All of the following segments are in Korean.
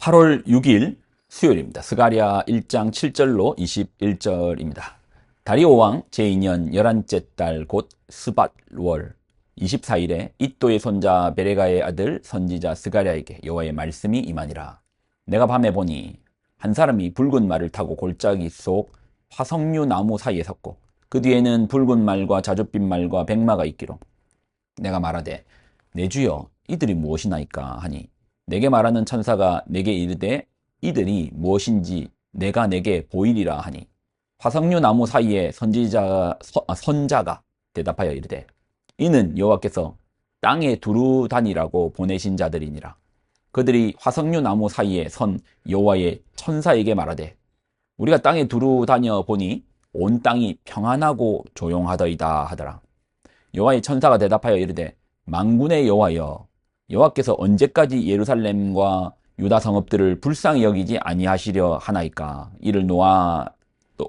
8월 6일 수요일입니다. 스가랴 1장 7절로 21절입니다. 다리오 왕 제2년 11째 달 곧 스밧월 24일에 이또의 손자 베레가의 아들 선지자 스가랴에게 여호와의 말씀이 임하니라. 내가 밤에 보니 한 사람이 붉은 말을 타고 골짜기 속 화석류 나무 사이에 섰고 그 뒤에는 붉은 말과 자줏빛 말과 백마가 있기로 내가 말하되 내 주여 이들이 무엇이나이까 하니 내게 말하는 천사가 내게 이르되 이들이 무엇인지 내가 내게 보이리라 하니 화석류 나무 사이에 선자가 대답하여 이르되 이는 여호와께서 땅에 두루 다니라고 보내신 자들이니라. 그들이 화석류 나무 사이에 선 여호와의 천사에게 말하되 우리가 땅에 두루 다녀 보니 온 땅이 평안하고 조용하더이다 하더라. 여호와의 천사가 대답하여 이르되 만군의 여호와여, 여호와께서 언제까지 예루살렘과 유다 성읍들을 불쌍히 여기지 아니하시려 하나이까? 이를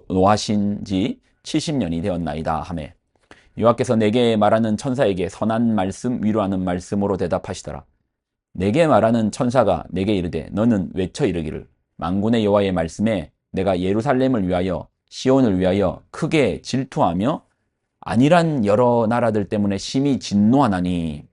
노하신 지 70년이 되었나이다 하매 여호와께서 내게 말하는 천사에게 선한 말씀 위로하는 말씀으로 대답하시더라. 내게 말하는 천사가 내게 이르되 너는 외쳐 이르기를 만군의 여호와의 말씀에 내가 예루살렘을 위하여 시온을 위하여 크게 질투하며 아니란 여러 나라들 때문에 심히 진노하나니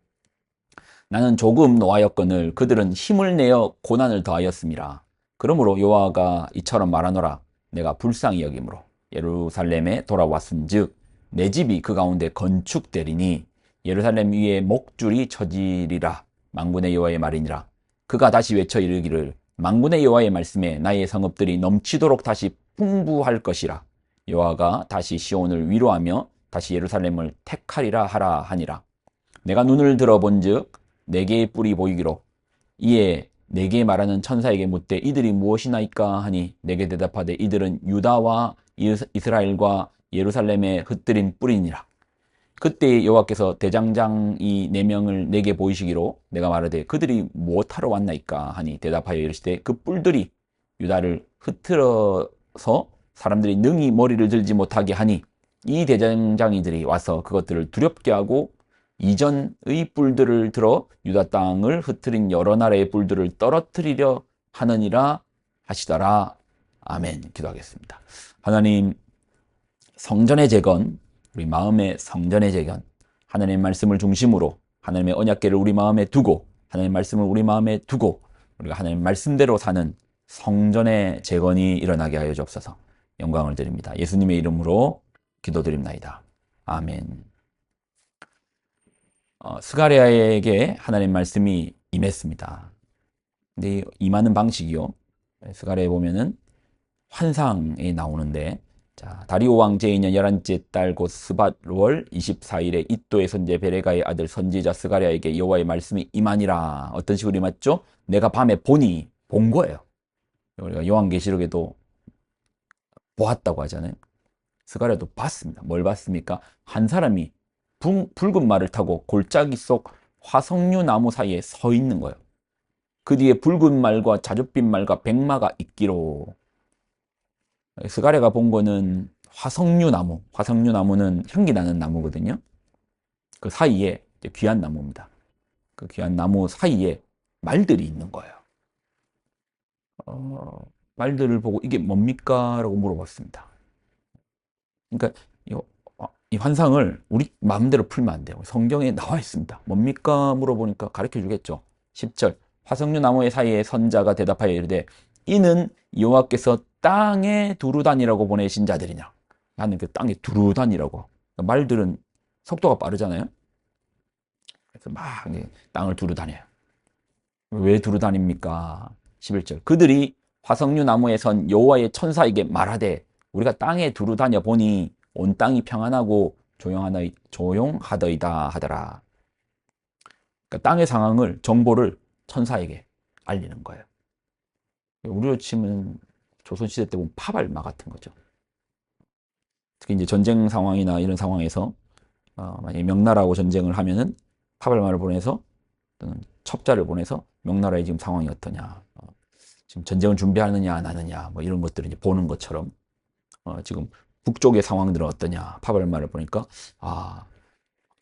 나는 조금 노하였거늘 그들은 힘을 내어 고난을 더하였음이라. 그러므로 여호와가 이처럼 말하노라. 내가 불쌍히 여김으로 예루살렘에 돌아왔은즉 내 집이 그 가운데 건축되리니 예루살렘 위에 목줄이 쳐지리라. 만군의 여호와의 말이니라. 그가 다시 외쳐 이르기를 만군의 여호와의 말씀에 나의 성읍들이 넘치도록 다시 풍부할 것이라. 여호와가 다시 시온을 위로하며 다시 예루살렘을 택하리라 하라 하니라. 내가 눈을 들어본즉 네 개의 뿔이 보이기로 이에 내게 말하는 천사에게 묻되 이들이 무엇이나이까 하니 내게 대답하되 이들은 유다와 이스라엘과 예루살렘에 흩뜨린 뿔이니라. 그때 여호와께서 대장장 이 네 명을 내게 보이시기로 내가 말하되 그들이 무엇하러 왔나이까 하니 대답하여 이르시되 그 뿔들이 유다를 흩트러서 사람들이 능히 머리를 들지 못하게 하니 이 대장장이들이 와서 그것들을 두렵게 하고 이전의 뿔들을 들어 유다 땅을 흩트린 여러 나라의 뿔들을 떨어뜨리려 하느니라 하시더라. 아멘. 기도하겠습니다. 하나님, 성전의 재건, 우리 마음의 성전의 재건, 하나님의 말씀을 중심으로 하나님의 언약궤를 우리 마음에 두고 하나님의 말씀을 우리 마음에 두고 우리가 하나님의 말씀대로 사는 성전의 재건이 일어나게 하여 주옵소서. 영광을 드립니다. 예수님의 이름으로 기도드립나이다. 아멘. 스가랴에게 하나님 말씀이 임했습니다. 근데 임하는 방식이요. 스가랴에 보면은 환상이 나오는데, 자, 다리오 왕 제2년 11째 달 곧 스밧월 24일에 이또의 손자 베레가의 아들 선지자 스가랴에게 여호와의 말씀이 임하니라. 어떤 식으로 임했죠? 내가 밤에 보니, 본 거예요. 우리가 요한계시록에도 보았다고 하잖아요. 스가랴도 봤습니다. 뭘 봤습니까? 한 사람이 붉은 말을 타고 골짜기 속 화석류 나무 사이에 서 있는 거예요. 그 뒤에 붉은 말과 자줏빛 말과 백마가 있기로. 스가랴가 본 거는 화석류 나무. 화석류 나무는 향기 나는 나무거든요. 그 사이에 귀한 나무입니다. 그 귀한 나무 사이에 말들이 있는 거예요. 말들을 보고 이게 뭡니까? 라고 물어봤습니다. 그러니까 이 환상을 우리 마음대로 풀면 안 돼요. 성경에 나와 있습니다. 뭡니까? 물어보니까 가르쳐 주겠죠. 10절 화석류 나무의 사이에 선자가 대답하여 이르되 이는 여호와께서 땅에 두루 다니라고 보내신 자들이냐. 하는 그 땅에 두루 다니라고. 말들은 속도가 빠르잖아요. 그래서 막 땅을 두루 다녀요. 왜 두루 다닙니까? 11절 그들이 화석류 나무에 선 여호와의 천사에게 말하되 우리가 땅에 두루 다녀 보니 온 땅이 평안하고 조용하더이다 하더라. 그러니까 땅의 상황을, 정보를 천사에게 알리는 거예요. 우리로 치면 조선시대 때 보면 파발마 같은 거죠. 특히 이제 전쟁 상황이나 이런 상황에서 만약에 명나라하고 전쟁을 하면은 파발마를 보내서 또는 첩자를 보내서 명나라의 지금 상황이 어떠냐, 지금 전쟁을 준비하느냐 안 하느냐 뭐 이런 것들을 이제 보는 것처럼 지금 북쪽의 상황들은 어떠냐. 파발마를 보니까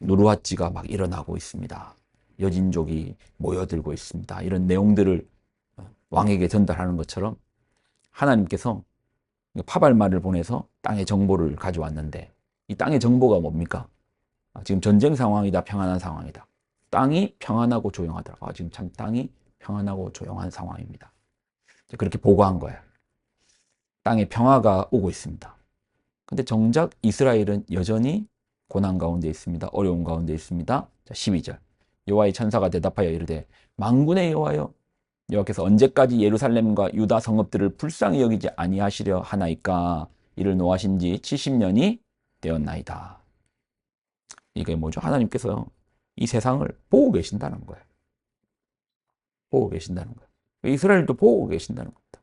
노르와찌가 막 일어나고 있습니다. 여진족이 모여들고 있습니다. 이런 내용들을 왕에게 전달하는 것처럼 하나님께서 파발마를 보내서 땅의 정보를 가져왔는데 이 땅의 정보가 뭡니까? 지금 전쟁 상황이다, 평안한 상황이다. 땅이 평안하고 조용하더라. 지금 참 땅이 평안하고 조용한 상황입니다. 그렇게 보고한 거야. 땅에 평화가 오고 있습니다. 근데 정작 이스라엘은 여전히 고난 가운데 있습니다. 어려움 가운데 있습니다. 자, 12절. 여호와의 천사가 대답하여 이르되 만군의 여호와여 여호와께서 언제까지 예루살렘과 유다 성읍들을 불쌍히 여기지 아니하시려 하나이까 이를 노하신 지 70년이 되었나이다. 이게 뭐죠? 하나님께서 이 세상을 보고 계신다는 거예요. 보고 계신다는 거예요. 이스라엘도 보고 계신다는 겁니다.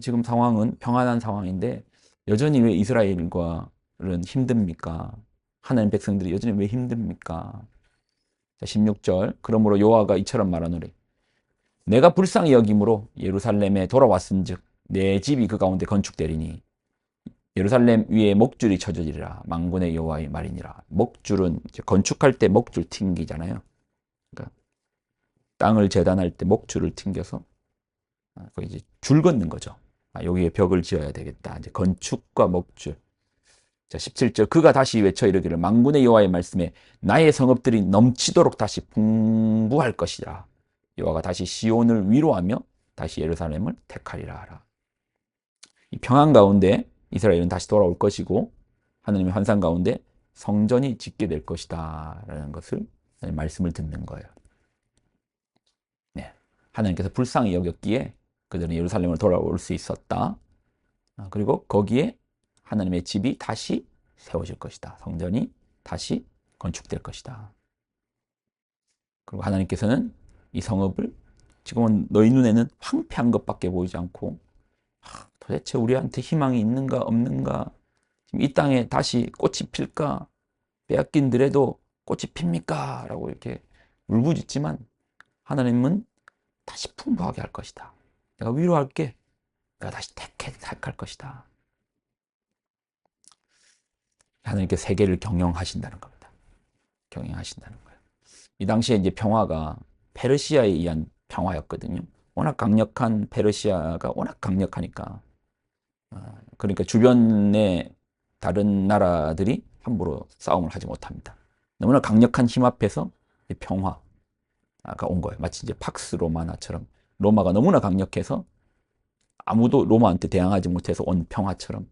지금 상황은 평안한 상황인데 여전히 왜 이스라엘은 힘듭니까? 하나님 백성들이 여전히 왜 힘듭니까? 자, 16절. 그러므로 여호와가 이처럼 말하노니 내가 불쌍히 여김으로 예루살렘에 돌아왔은즉 내 집이 그 가운데 건축되리니 예루살렘 위에 목줄이 쳐져지리라. 만군의 여호와의 말이니라. 목줄은 건축할 때 목줄 튕기잖아요. 그러니까 땅을 재단할 때 목줄을 튕겨서 이제 줄 걷는 거죠. 여기에 벽을 지어야 되겠다. 이제 건축과 목줄. 자, 17절. 그가 다시 외쳐 이르기를 만군의 여호와의 말씀에 나의 성읍들이 넘치도록 다시 풍부할 것이라. 여호와가 다시 시온을 위로하며 다시 예루살렘을 택하리라 하라. 이 평안 가운데 이스라엘은 다시 돌아올 것이고 하나님의 환상 가운데 성전이 짓게 될 것이다 라는 것을 말씀을 듣는 거예요. 네. 하나님께서 불쌍히 여겼기에 그들은 예루살렘을 돌아올 수 있었다. 그리고 거기에 하나님의 집이 다시 세워질 것이다. 성전이 다시 건축될 것이다. 그리고 하나님께서는 이 성읍을 지금은 너희 눈에는 황폐한 것밖에 보이지 않고 도대체 우리한테 희망이 있는가 없는가, 지금 이 땅에 다시 꽃이 필까, 빼앗긴 들에도 꽃이 핍니까? 라고 이렇게 울부짖지만 하나님은 다시 풍부하게 할 것이다. 내가 위로할게. 내가 다시 택할 것이다. 하나님께 세계를 경영하신다는 겁니다. 경영하신다는 거예요. 이 당시에 이제 평화가 페르시아에 의한 평화였거든요. 워낙 강력한 페르시아가 워낙 강력하니까 그러니까 주변의 다른 나라들이 함부로 싸움을 하지 못합니다. 너무나 강력한 힘 앞에서 평화가 온 거예요. 마치 이제 팍스 로마나처럼 로마가 너무나 강력해서 아무도 로마한테 대항하지 못해서 온 평화처럼.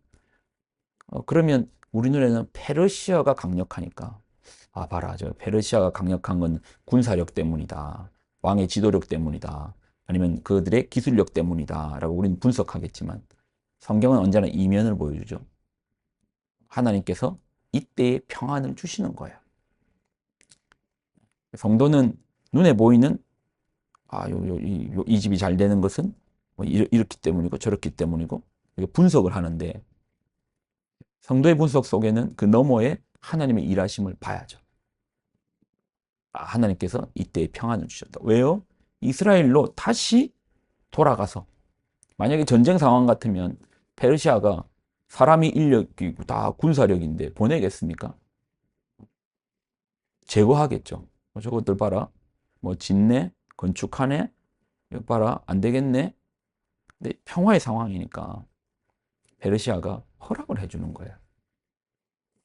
그러면 우리 눈에는 페르시아가 강력하니까 봐라, 저 페르시아가 강력한 건 군사력 때문이다, 왕의 지도력 때문이다, 아니면 그들의 기술력 때문이다 라고 우리는 분석하겠지만 성경은 언제나 이면을 보여주죠. 하나님께서 이때의 평안을 주시는 거예요. 성도는 눈에 보이는 이 집이 잘 되는 것은 뭐 이렇기 때문이고 저렇기 때문이고 분석을 하는데 성도의 분석 속에는 그 너머에 하나님의 일하심을 봐야죠. 하나님께서 이때의 평안을 주셨다. 왜요? 이스라엘로 다시 돌아가서, 만약에 전쟁 상황 같으면 페르시아가 사람이 인력이고 다 군사력인데 보내겠습니까? 제거하겠죠. 저것들 봐라, 뭐 짓네, 건축하네, 이거 봐라, 안 되겠네. 근데 평화의 상황이니까 페르시아가 허락을 해주는 거예요.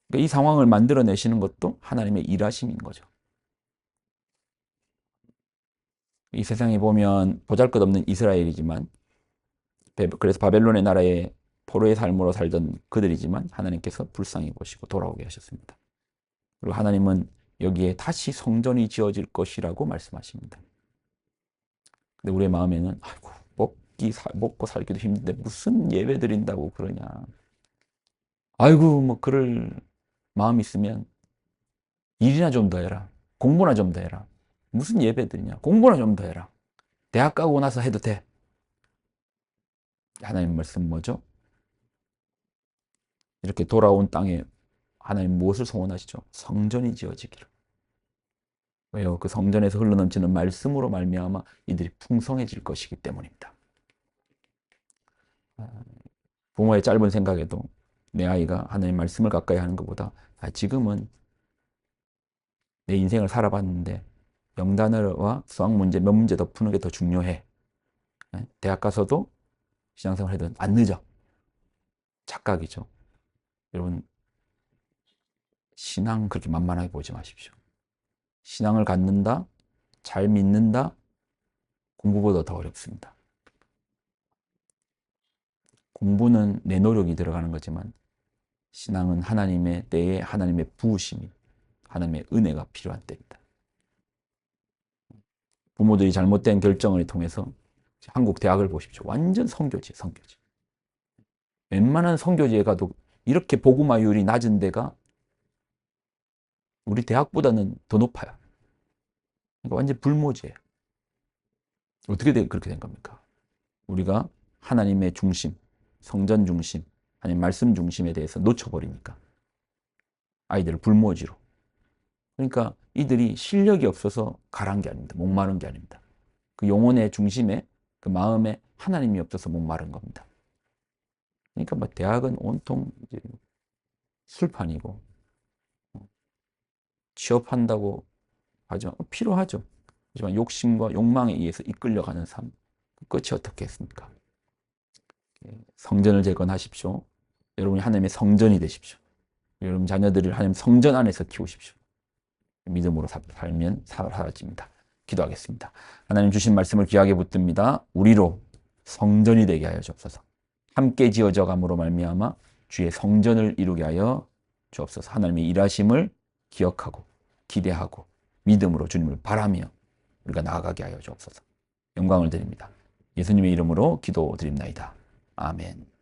그러니까 이 상황을 만들어내시는 것도 하나님의 일하심인 거죠. 이 세상에 보면 보잘것없는 이스라엘이지만, 그래서 바벨론의 나라에 포로의 삶으로 살던 그들이지만 하나님께서 불쌍히 보시고 돌아오게 하셨습니다. 그리고 하나님은 여기에 다시 성전이 지어질 것이라고 말씀하십니다. 근데 우리의 마음에는 아이고, 먹고 살기도 힘든데 무슨 예배 드린다고 그러냐. 아이고, 뭐 그럴 마음 있으면 일이나 좀 더 해라. 공부나 좀 더 해라. 무슨 예배 드리냐. 공부나 좀 더 해라. 대학 가고 나서 해도 돼. 하나님 말씀 뭐죠? 이렇게 돌아온 땅에 하나님 무엇을 소원하시죠? 성전이 지어지기를. 왜요? 그 성전에서 흘러넘치는 말씀으로 말미암아 이들이 풍성해질 것이기 때문입니다. 부모의 짧은 생각에도 내 아이가 하나님 말씀을 가까이 하는 것보다 지금은 내 인생을 살아봤는데 영단어와 수학 문제 몇 문제 더 푸는 게 더 중요해. 대학 가서도 신앙생활 해도 안 늦어. 착각이죠. 여러분, 신앙 그렇게 만만하게 보지 마십시오. 신앙을 갖는다, 잘 믿는다, 공부보다 더 어렵습니다. 공부는 내 노력이 들어가는 거지만 신앙은 하나님의 때에 하나님의 부으심이, 하나님의 은혜가 필요한 때입니다. 부모들이 잘못된 결정을 통해서 한국 대학을 보십시오. 완전 성교지, 성교지. 웬만한 성교지에 가도 이렇게 복음화율이 낮은 데가 우리 대학보다는 더 높아요. 그러니까 완전 불모지예요. 어떻게 그렇게 된 겁니까? 우리가 하나님의 중심, 성전 중심, 하나님 말씀 중심에 대해서 놓쳐버리니까 아이들을 불모지로. 그러니까 이들이 실력이 없어서 가란 게 아닙니다. 목마른 게 아닙니다. 그 영혼의 중심에, 그 마음에 하나님이 없어서 목마른 겁니다. 그러니까 뭐 대학은 온통 이제 술판이고, 취업한다고 하죠. 필요하죠. 하지만 욕심과 욕망에 의해서 이끌려가는 삶, 그 끝이 어떻겠습니까? 성전을 재건하십시오. 여러분이 하나님의 성전이 되십시오. 여러분 자녀들을 하나님 성전 안에서 키우십시오. 믿음으로 살면 사라집니다. 기도하겠습니다. 하나님 주신 말씀을 귀하게 붙듭니다. 우리로 성전이 되게 하여 주옵소서. 함께 지어져 감으로 말미암아 주의 성전을 이루게 하여 주옵소서. 하나님의 일하심을 기억하고 기대하고 믿음으로 주님을 바라며 우리가 나아가게 하여 주옵소서. 영광을 드립니다. 예수님의 이름으로 기도드립나이다. 아멘.